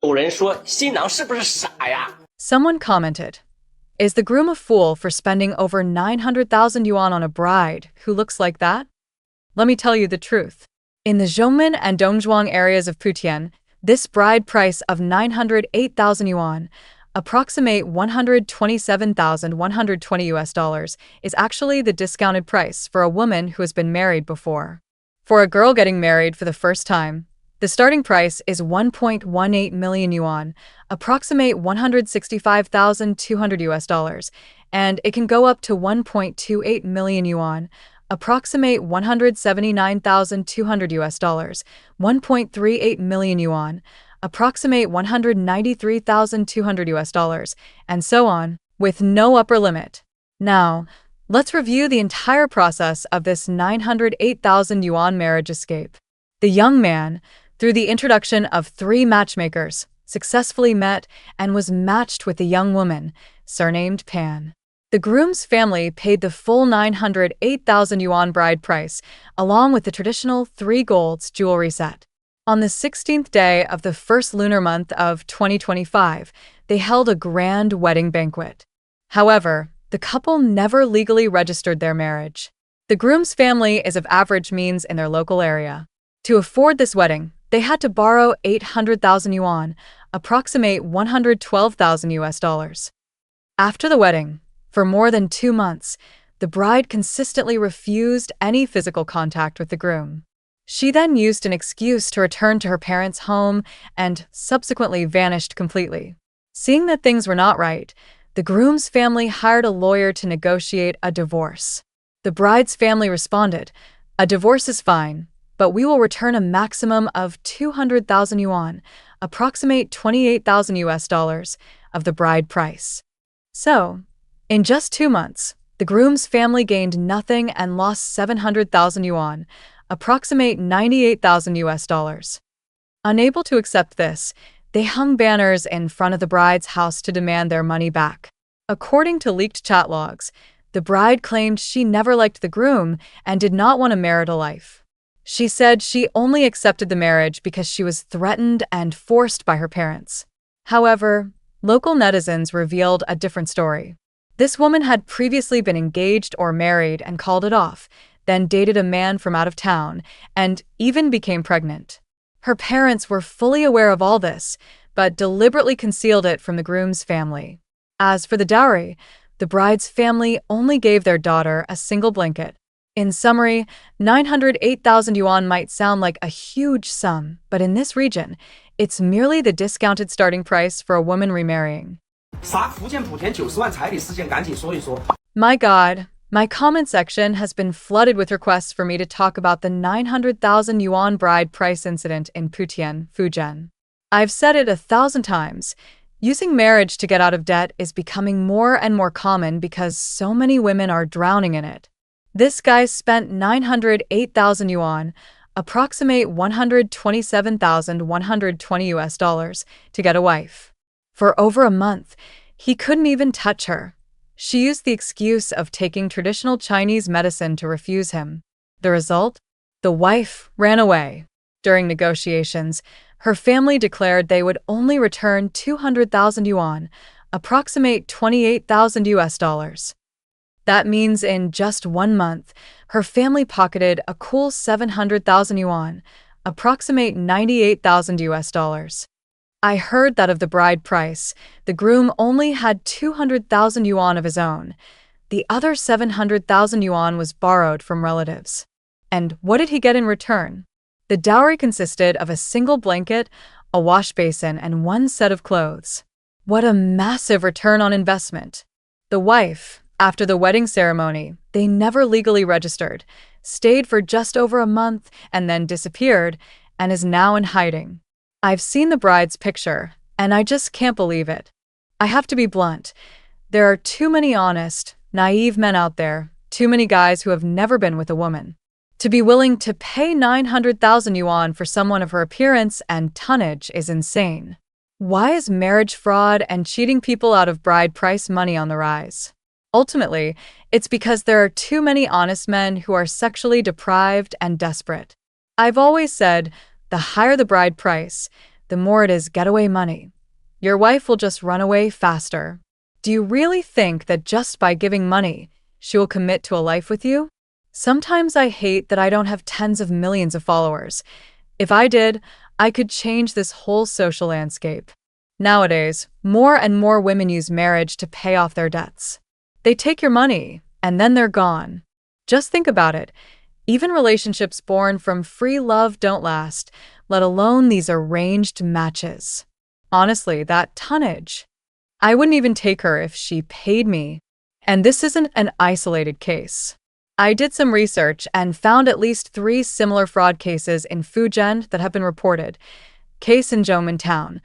有人说新郎是不是傻呀？ Someone commented, "Is the groom a fool for spending over 900,000 yuan on a bride who looks like that?" Let me tell you the truth. In the Zhongmen and Dongzhuang areas of Fujian, this bride price of 908,000 yuan, approximate 127,120 US dollars, is actually the discounted price for a woman who has been married before. For a girl getting married for the first time, the starting price is 1.18 million yuan, approximate 165,200 US dollars, and it can go up to 1.28 million yuan, approximate 179,200 US dollars, 1.38 million yuan, approximate 193,200 US dollars, and so on, with no upper limit. Now, let's review the entire process of this 908,000 yuan marriage escape. The young man, through the introduction of 3 matchmakers, successfully met and was matched with a young woman, surnamed Pan. The groom's family paid the full 908,000 yuan bride price, along with the traditional 3 golds jewelry set. On the 16th day of the first lunar month of 2025, they held a grand wedding banquet. However, the couple never legally registered their marriage. The groom's family is of average means in their local area. To afford this wedding, they had to borrow 800,000 yuan, approximate 112,000 US dollars. After the wedding, for more than 2 months, the bride consistently refused any physical contact with the groom. She then used an excuse to return to her parents' home and subsequently vanished completely. Seeing that things were not right, the groom's family hired a lawyer to negotiate a divorce. The bride's family responded, "A divorce is fine, but we will return a maximum of 200,000 yuan, approximate 28,000 US dollars, of the bride price." So, in just 2 months, the groom's family gained nothing and lost 700,000 yuan, approximate 98,000 US dollars. Unable to accept this, they hung banners in front of the bride's house to demand their money back. According to leaked chat logs, the bride claimed she never liked the groom and did not want a marital life. She said she only accepted the marriage because she was threatened and forced by her parents. However, local netizens revealed a different story. This woman had previously been engaged or married and called it off, then dated a man from out of town, and even became pregnant. Her parents were fully aware of all this, but deliberately concealed it from the groom's family. As for the dowry, the bride's family only gave their daughter a single blanket. In summary, 908,000 yuan might sound like a huge sum, but in this region, it's merely the discounted starting price for a woman remarrying. 啥福建莆田90万彩礼事件赶紧说一说。 My God, my comment section has been flooded with requests for me to talk about the 900,000 yuan bride price incident in Fujian. I've said it 1,000 times. Using marriage to get out of debt is becoming more and more common because so many women are drowning in it. This guy spent 908,000 yuan, approximate 127,120 US dollars, to get a wife. For over a month, he couldn't even touch her. She used the excuse of taking traditional Chinese medicine to refuse him. The result? The wife ran away. During negotiations, her family declared they would only return 200,000 yuan, approximate 28,000 US dollars. That means in just 1 month, her family pocketed a cool 700,000 yuan, approximate 98,000 US dollars. I heard that of the bride price, the groom only had 200,000 yuan of his own. The other 700,000 yuan was borrowed from relatives. And what did he get in return? The dowry consisted of a single blanket, a wash basin, and 1 set of clothes. What a massive return on investment. The wife, after the wedding ceremony, they never legally registered, stayed for just over a month, and then disappeared, and is now in hiding. I've seen the bride's picture, and I just can't believe it. I have to be blunt. There are too many honest, naive men out there, too many guys who have never been with a woman, to be willing to pay 900,000 yuan for someone of her appearance and tonnage is insane. Why is marriage fraud and cheating people out of bride price money on the rise? Ultimately, it's because there are too many honest men who are sexually deprived and desperate. I've always said, the higher the bride price, the more it is getaway money. Your wife will just run away faster. Do you really think that just by giving money, she will commit to a life with you? Sometimes I hate that I don't have tens of millions of followers. If I did, I could change this whole social landscape. Nowadays, more and more women use marriage to pay off their debts. They take your money, and then they're gone. Just think about it. Even relationships born from free love don't last, let alone these arranged matches. Honestly, that tonnage. I wouldn't even take her if she paid me. And this isn't an isolated case. I did some research and found at least 3 similar fraud cases in Fujian that have been reported. Case in Zhongmen town.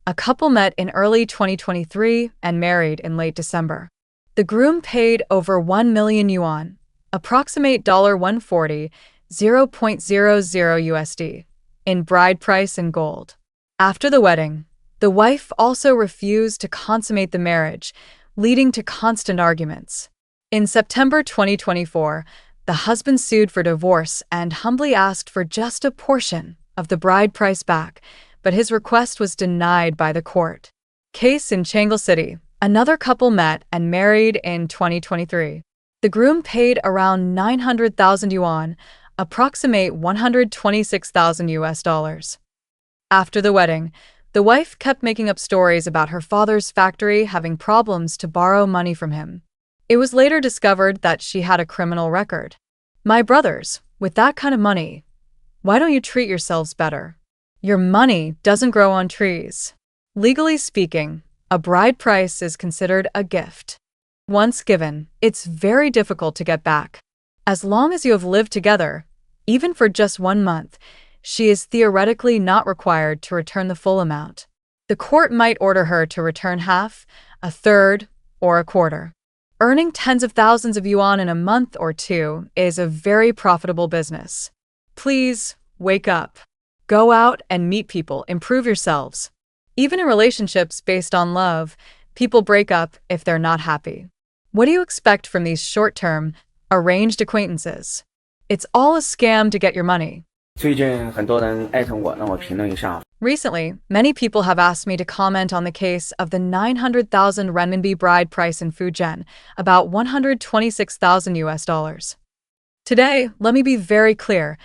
A couple met in early 2023 and married in late December. The groom paid over 1 million yuan, approximate $140, 0.00 USD, in bride price in gold. After the wedding, the wife also refused to consummate the marriage, leading to constant arguments. In September 2024, the husband sued for divorce and humbly asked for just a portion of the bride price back, but his request was denied by the court. Case in Changle City. Another couple met and married in 2023. The groom paid around 900,000 yuan, approximate 126,000 US dollars. After the wedding, the wife kept making up stories about her father's factory having problems to borrow money from him. It was later discovered that she had a criminal record. My brothers, with that kind of money, why don't you treat yourselves better? Your money doesn't grow on trees. Legally speaking, a bride price is considered a gift. Once given, it's very difficult to get back. As long as you have lived together, even for just 1 month, she is theoretically not required to return the full amount. The court might order her to return half, a third, or a quarter. Earning tens of thousands of yuan in a month or 2 is a very profitable business. Please, wake up. Go out and meet people, improve yourselves. Even in relationships based on love, people break up if they're not happy. What do you expect from these short-term, arranged acquaintances? It's all a scam to get your money. 最近很多人艾特我，让我评论一下。 Recently, many people have asked me to comment on the case of the 900,000 renminbi bride price in Fujian, about 126,000 US dollars. Today, let me be very clear.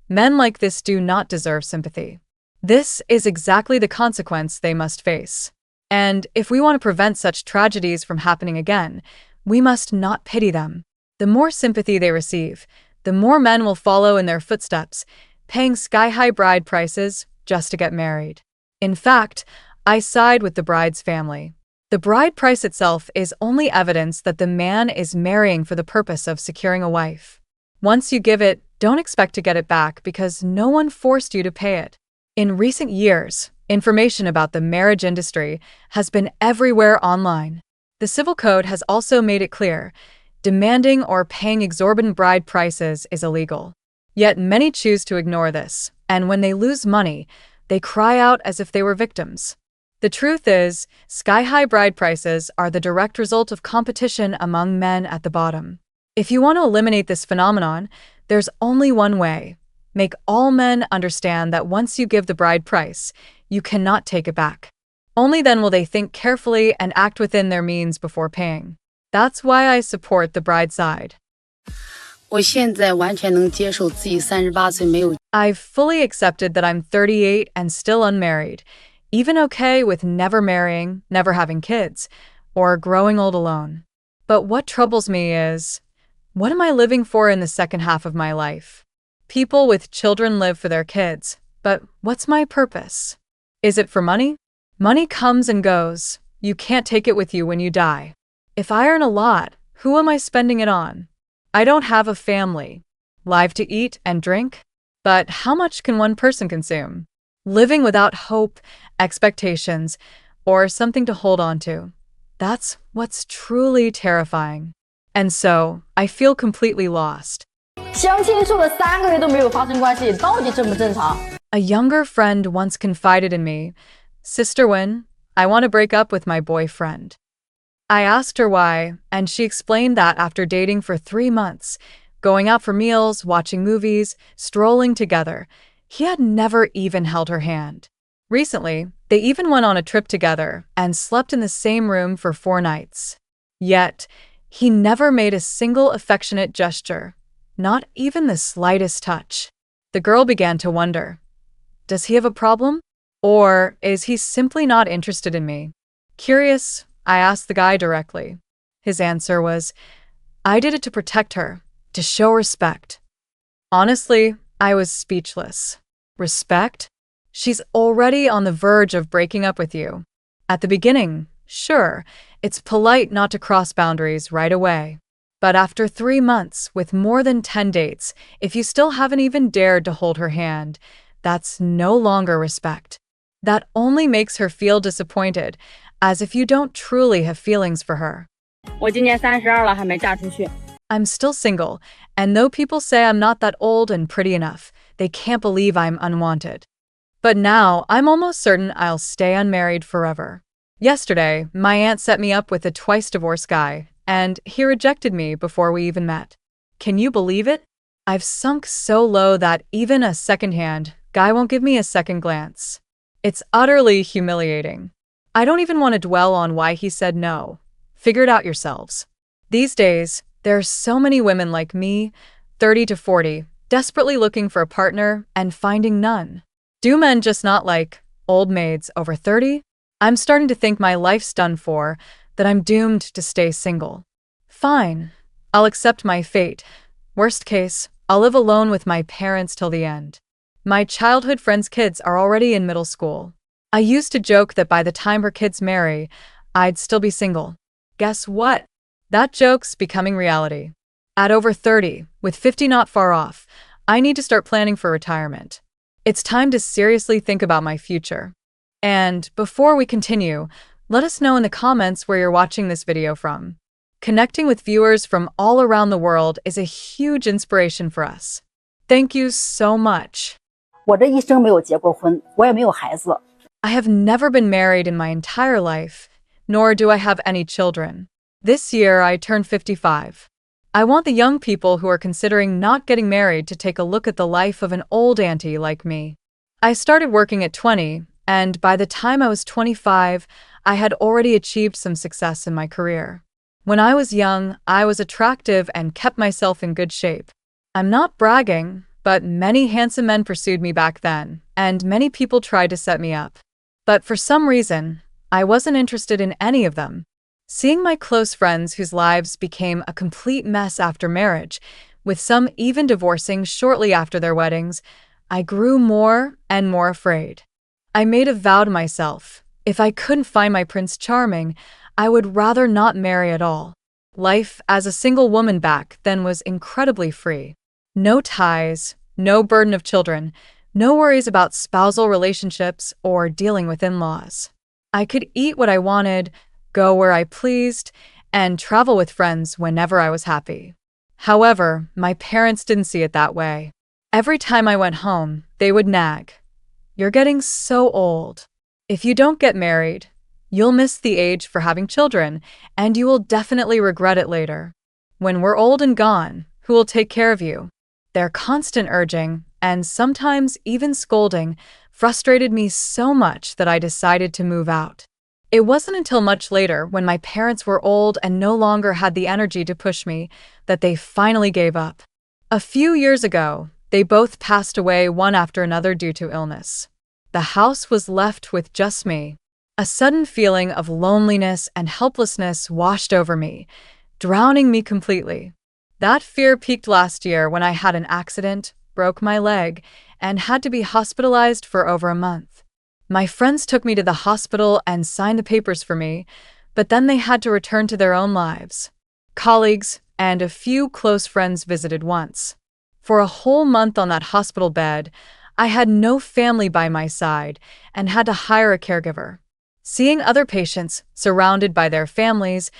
Men like this do not deserve sympathy. This is exactly the consequence they must face. And if we want to prevent such tragedies from happening again, we must not pity them. The more sympathy they receive, the more men will follow in their footsteps, paying sky-high bride prices just to get married. In fact, I side with the bride's family. The bride price itself is only evidence that the man is marrying for the purpose of securing a wife. Once you give it, don't expect to get it back because no one forced you to pay it. In recent years, information about the marriage industry has been everywhere online. The Civil Code has also made it clear, demanding or paying exorbitant bride prices is illegal. Yet many choose to ignore this, and when they lose money, they cry out as if they were victims. The truth is, sky-high bride prices are the direct result of competition among men at the bottom. If you want to eliminate this phenomenon, there's only one way. Make all men understand that once you give the bride price, you cannot take it back. Only then will they think carefully and act within their means before paying. That's why I support the bride side. I've fully accepted that I'm 38 and still unmarried, even okay with never marrying, never having kids, or growing old alone. But what troubles me is, what am I living for in the second half of my life? People with children live for their kids, but what's my purpose? Is it for money? Money comes and goes. You can't take it with you when you die. If I earn a lot, who am I spending it on? I don't have a family. Life to eat and drink? But how much can one person consume? Living without hope, expectations, or something to hold on to. That's what's truly terrifying. And so, I feel completely lost. 相亲处了3个月都没有发生关系，到底正不正常？ A younger friend once confided in me, Sister Win, I want to break up with my boyfriend. I asked her why, and she explained that after dating for 3 months, going out for meals, watching movies, strolling together, he had never even held her hand. Recently, they even went on a trip together and slept in the same room for 4 nights. Yet, he never made a single affectionate gesture, not even the slightest touch. The girl began to wonder, does he have a problem? Or is he simply not interested in me? Curious, I asked the guy directly. His answer was, I did it to protect her, to show respect. Honestly, I was speechless. Respect? She's already on the verge of breaking up with you. At the beginning, sure, it's polite not to cross boundaries right away. But after 3 months, with more than 10 dates, if you still haven't even dared to hold her hand, that's no longer respect. That only makes her feel disappointed, as if you don't truly have feelings for her. 我今年32了，还没嫁出去。 I'm still single, and though people say I'm not that old and pretty enough, they can't believe I'm unwanted. But now, I'm almost certain I'll stay unmarried forever. Yesterday, my aunt set me up with a twice-divorced guy, and he rejected me before we even met. Can you believe it? I've sunk so low that even a second-hand guy won't give me a second glance. It's utterly humiliating. I don't even want to dwell on why he said no. Figure it out yourselves. These days, there are so many women like me, 30 to 40, desperately looking for a partner and finding none. Do men just not like old maids over 30? I'm starting to think my life's done for, that I'm doomed to stay single. Fine, I'll accept my fate. Worst case, I'll live alone with my parents till the end. My childhood friend's kids are already in middle school. I used to joke that by the time her kids marry, I'd still be single. Guess what? That joke's becoming reality. At over 30, with 50 not far off, I need to start planning for retirement. It's time to seriously think about my future. And before we continue, let us know in the comments where you're watching this video from. Connecting with viewers from all around the world is a huge inspiration for us. Thank you so much. 我这一生没有结过婚，我也没有孩子。 I have never been married in my entire life, nor do I have any children. This year, I turned 55. I want the young people who are considering not getting married to take a look at the life of an old auntie like me. I started working at 20, and by the time I was 25, I had already achieved some success in my career. When I was young, I was attractive and kept myself in good shape. I'm not bragging, but many handsome men pursued me back then, and many people tried to set me up. But for some reason, I wasn't interested in any of them. Seeing my close friends whose lives became a complete mess after marriage, with some even divorcing shortly after their weddings, I grew more and more afraid. I made a vow to myself, if I couldn't find my Prince Charming, I would rather not marry at all. Life as a single woman back then was incredibly free. No ties, no burden of children, no worries about spousal relationships or dealing with in-laws. I could eat what I wanted, go where I pleased, and travel with friends whenever I was happy. However, my parents didn't see it that way. Every time I went home, they would nag. You're getting so old. If you don't get married, you'll miss the age for having children, and you will definitely regret it later. When we're old and gone, who will take care of you? Their constant urging, and sometimes even scolding, frustrated me so much that I decided to move out. It wasn't until much later, when my parents were old and no longer had the energy to push me, that they finally gave up. A few years ago, they both passed away one after another due to illness. The house was left with just me. A sudden feeling of loneliness and helplessness washed over me, drowning me completely. That fear peaked last year when I had an accident, broke my leg, and had to be hospitalized for over a month. My friends took me to the hospital and signed the papers for me, but then they had to return to their own lives. Colleagues and a few close friends visited once. For a whole month on that hospital bed, I had no family by my side and had to hire a caregiver. Seeing other patients surrounded by their families,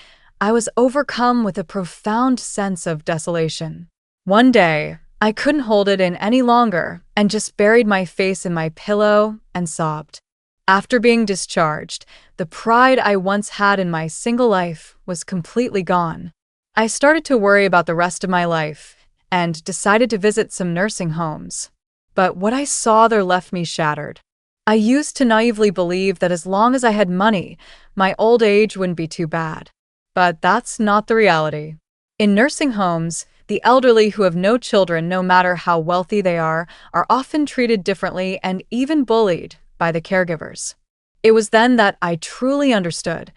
I was overcome with a profound sense of desolation. One day, I couldn't hold it in any longer and just buried my face in my pillow and sobbed. After being discharged, the pride I once had in my single life was completely gone. I started to worry about the rest of my life and decided to visit some nursing homes. But what I saw there left me shattered. I used to naively believe that as long as I had money, my old age wouldn't be too bad. But that's not the reality. In nursing homes, the elderly who have no children, no matter how wealthy they are often treated differently and even bullied by the caregivers. It was then that I truly understood.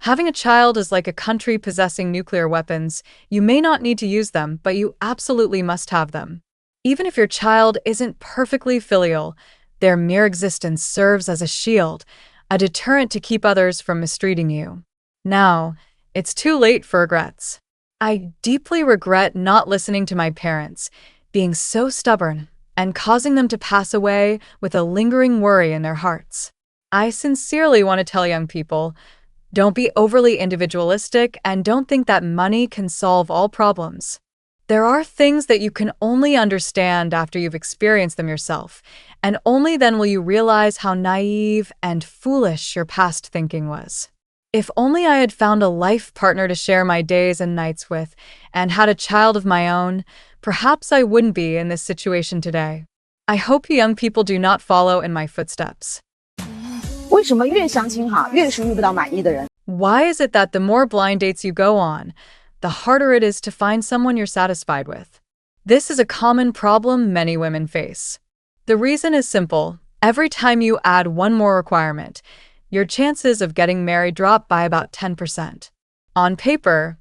Having a child is like a country possessing nuclear weapons. You may not need to use them, but you absolutely must have them. Even if your child isn't perfectly filial, their mere existence serves as a shield, a deterrent to keep others from mistreating you. Now, it's too late for regrets. I deeply regret not listening to my parents, being so stubborn, and causing them to pass away with a lingering worry in their hearts. I sincerely want to tell young people, don't be overly individualistic and don't think that money can solve all problems. There are things that you can only understand after you've experienced them yourself, and only then will you realize how naive and foolish your past thinking was. If only I had found a life partner to share my days and nights with, and had a child of my own, perhaps I wouldn't be in this situation today. I hope you young people do not follow in my footsteps. 为什么越相亲越是遇不到满意的人？ Why is it that the more blind dates you go on, the harder it is to find someone you're satisfied with? This is a common problem many women face. The reason is simple. Every time you add one more requirement, your chances of getting married drop by about 10%. On paper,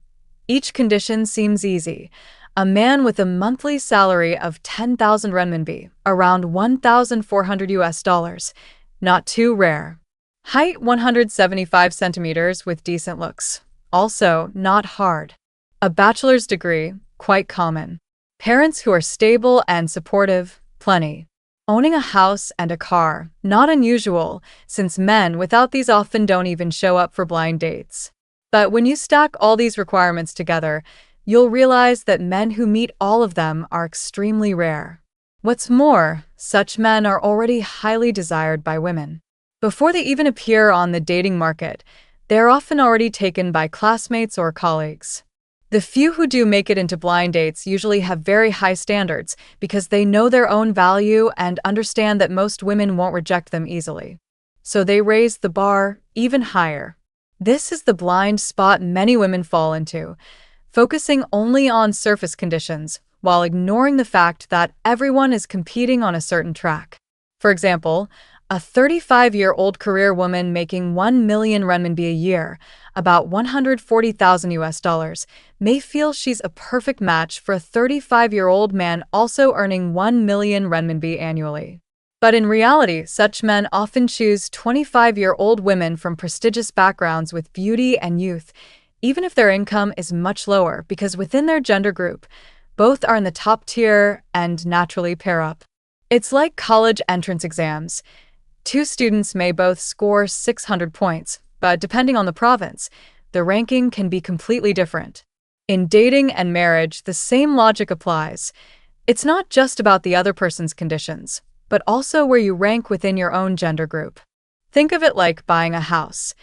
each condition seems easy. A man with a monthly salary of 10,000 renminbi, around 1,400 US dollars, not too rare. Height 175 centimeters with decent looks, also not hard. A bachelor's degree, quite common. Parents who are stable and supportive, plenty. Owning a house and a car, not unusual, since men without these often don't even show up for blind dates. But when you stack all these requirements together, you'll realize that men who meet all of them are extremely rare. What's more, such men are already highly desired by women. Before they even appear on the dating market, they are often already taken by classmates or colleagues. The few who do make it into blind dates usually have very high standards because they know their own value and understand that most women won't reject them easily. So they raise the bar even higher. This is the blind spot many women fall into, focusing only on surface conditions while ignoring the fact that everyone is competing on a certain track. For example, a 35-year-old career woman making 1 million renminbi a year, about 140,000 US dollars, may feel she's a perfect match for a 35-year-old man also earning 1 million renminbi annually. But in reality, such men often choose 25-year-old women from prestigious backgrounds with beauty and youth, even if their income is much lower, because within their gender group, both are in the top tier and naturally pair up. It's like college entrance exams. Two students may both score 600 points, but depending on the province, the ranking can be completely different. In dating and marriage, the same logic applies. It's not just about the other person's conditions, but also where you rank within your own gender group. Think of it like buying a house.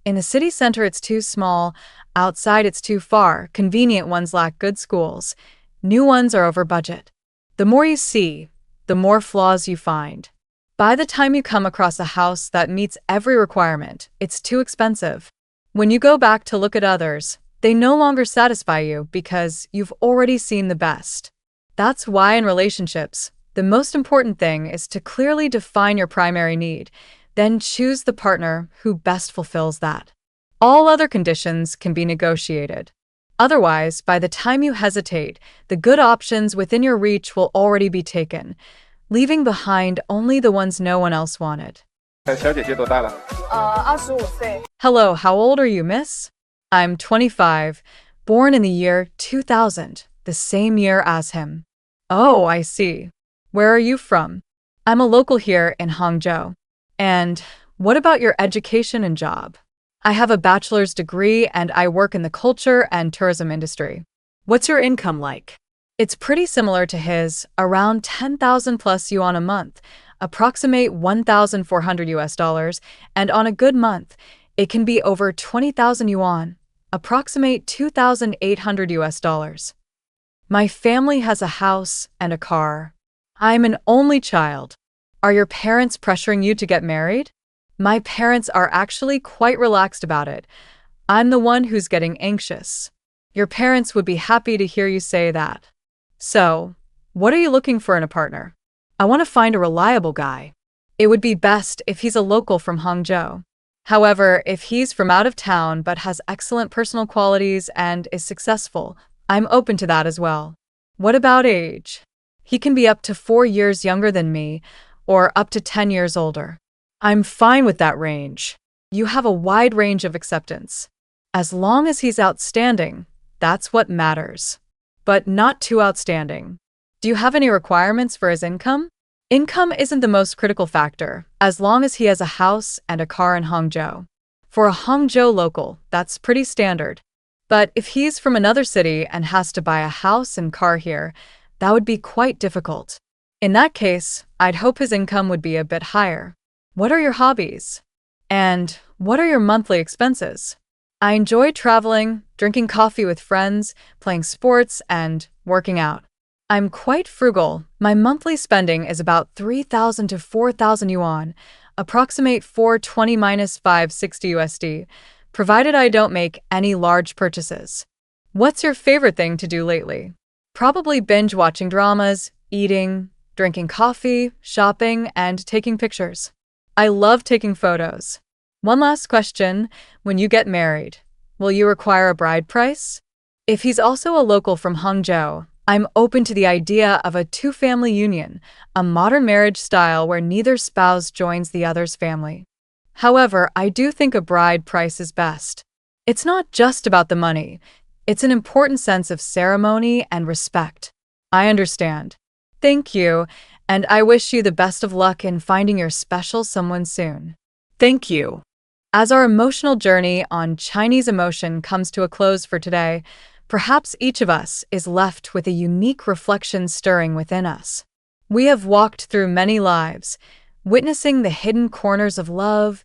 In the city center, it's too small. Outside, it's too far. Convenient ones lack good schools. New ones are over budget. The more you see, the more flaws you find. By the time you come across a house that meets every requirement, it's too expensive. When you go back to look at others, they no longer satisfy you because you've already seen the best. That's why in relationships, the most important thing is to clearly define your primary need, then choose the partner who best fulfills that. All other conditions can be negotiated. Otherwise, by the time you hesitate, the good options within your reach will already be taken, leaving behind only the ones no one else wanted. 小姐姐多大了？ 25岁。 Hello, how old are you, miss? I'm 25, born in the year 2000, the same year as him. Oh, I see. Where are you from? I'm a local here in Hangzhou. And what about your education and job? I have a bachelor's degree and I work in the culture and tourism industry. What's your income like? It's pretty similar to his, around 10,000 plus yuan a month, approximate 1,400 US dollars, and on a good month, it can be over 20,000 yuan, approximate 2,800 US dollars. My family has a house and a car. I'm an only child. Are your parents pressuring you to get married? My parents are actually quite relaxed about it. I'm the one who's getting anxious. Your parents would be happy to hear you say that. So, what are you looking for in a partner? I want to find a reliable guy. It would be best if he's a local from Hangzhou. However, if he's from out of town but has excellent personal qualities and is successful, I'm open to that as well. What about age? He can be up to 4 years younger than me, or up to 10 years older. I'm fine with that range. You have a wide range of acceptance. As long as he's outstanding, that's what matters. But not too outstanding. Do you have any requirements for his income? Income isn't the most critical factor, as long as he has a house and a car in Hangzhou. For a Hangzhou local, that's pretty standard. But if he's from another city and has to buy a house and car here, that would be quite difficult. In that case, I'd hope his income would be a bit higher. What are your hobbies? And what are your monthly expenses? I enjoy traveling, drinking coffee with friends, playing sports, and working out. I'm quite frugal. My monthly spending is about 3,000 to 4,000 yuan, approximate 420 minus 560 USD, provided I don't make any large purchases. What's your favorite thing to do lately? Probably binge watching dramas, eating, drinking coffee, shopping, and taking pictures. I love taking photos. One last question. When you get married, will you require a bride price? If he's also a local from Hangzhou, I'm open to the idea of a two-family union, a modern marriage style where neither spouse joins the other's family. However, I do think a bride price is best. It's not just about the money. It's an important sense of ceremony and respect. I understand. Thank you, and I wish you the best of luck in finding your special someone soon. Thank you. As our emotional journey on Chinese emotion comes to a close for today, perhaps each of us is left with a unique reflection stirring within us. We have walked through many lives, witnessing the hidden corners of love,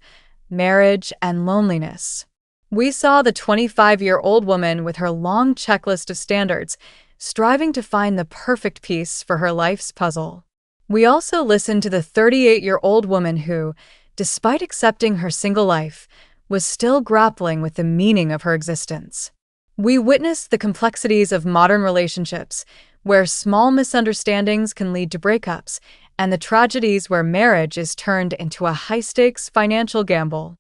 marriage, and loneliness. We saw the 25-year-old woman with her long checklist of standards, striving to find the perfect piece for her life's puzzle. We also listened to the 38-year-old woman who, despite accepting her single life, was still grappling with the meaning of her existence. We witnessed the complexities of modern relationships, where small misunderstandings can lead to breakups, and the tragedies where marriage is turned into a high-stakes financial gamble.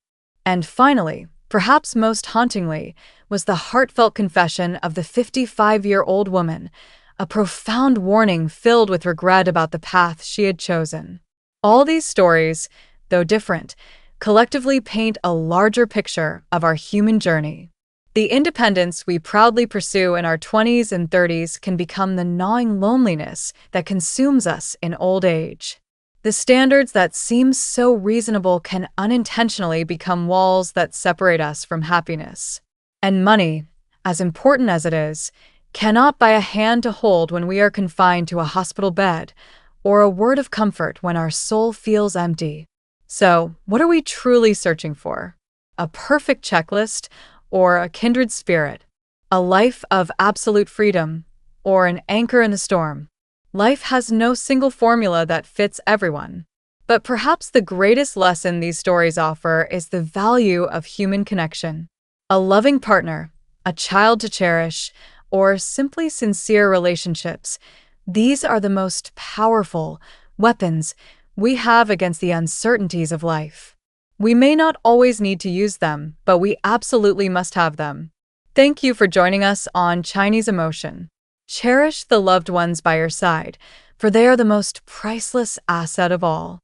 And finally, perhaps most hauntingly, was the heartfelt confession of the 55-year-old woman, a profound warning filled with regret about the path she had chosen. All these stories, though different, collectively paint a larger picture of our human journey. The independence we proudly pursue in our 20s and 30s can become the gnawing loneliness that consumes us in old age. The standards that seem so reasonable can unintentionally become walls that separate us from happiness. And money, as important as it is, cannot buy a hand to hold when we are confined to a hospital bed, or a word of comfort when our soul feels empty. So, what are we truly searching for? A perfect checklist, or a kindred spirit? A life of absolute freedom, or an anchor in the storm? Life has no single formula that fits everyone. But perhaps the greatest lesson these stories offer is the value of human connection. A loving partner, a child to cherish, or simply sincere relationships, these are the most powerful weapons we have against the uncertainties of life. We may not always need to use them, but we absolutely must have them. Thank you for joining us on Chinese Emotion. Cherish the loved ones by your side, for they are the most priceless asset of all.